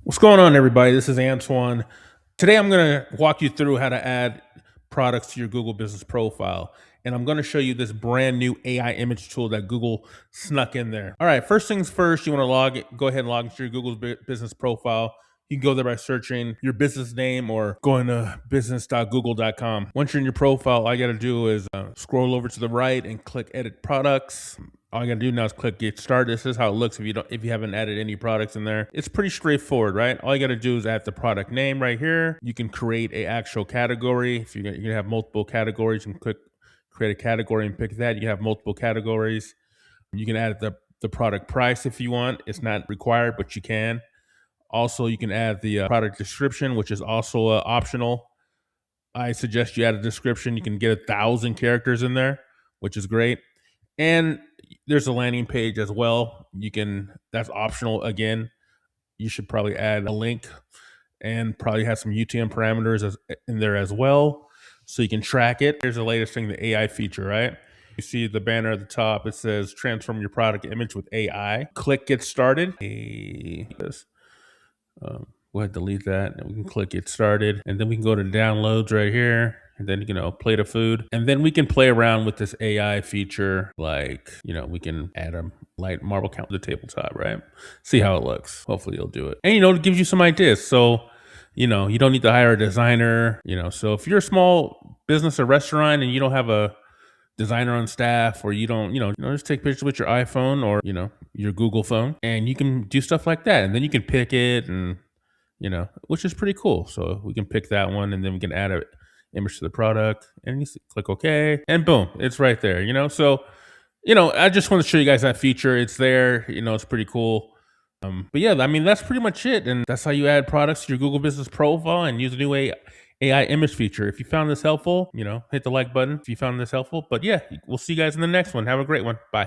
What's going on, everybody? This is Antoine. Today, I'm going to walk you through how to add products to your Google business profile. And I'm going to show you this brand new AI image tool that Google snuck in there. All right, first things first, you want to go ahead and log into your Google business profile. You can go there by searching your business name or going to business.google.com. Once you're in your profile, all you got to do is scroll over to the right and click Edit Products. All you gotta do now is click Get Started. This is how it looks if you haven't added any products in there. It's pretty straightforward, right? All you gotta do is add the product name right here. You can create a actual category. If you're gonna have multiple categories, you can click create a category and pick that. You can have multiple categories. You can add the product price if you want. It's not required, but you can. Also, you can add the product description, which is also optional. I suggest you add a description. You can get 1,000 characters in there, which is great. And there's a landing page as well. That's optional again. You should probably add a link and probably have some UTM parameters in there as well so you can track it. Here's the latest thing, the AI feature, right? You see the banner at the top, it says transform your product image with AI. Click Get Started. Go ahead, delete that, and we can click Get Started, and then we can go to downloads right here, and then plate of food, and then we can play around with this AI feature, like we can add a light marble count to the tabletop, right? See how it looks. Hopefully you'll do it, and it gives you some ideas. So you don't need to hire a designer. So if you're a small business or restaurant and you don't have a designer on staff, or you don't, just take pictures with your iPhone or your Google phone, and you can do stuff like that, and then you can pick it, and which is pretty cool. So we can pick that one, and then we can add a image to the product, and you click OK, and boom, it's right there. So I just want to show you guys that feature. It's there. It's pretty cool. But yeah, I mean, that's pretty much it, and that's how you add products to your Google business profile and use the new AI image feature. If you found this helpful, hit the like button if you found this helpful. But yeah, we'll see you guys in the next one. Have a great one. Bye.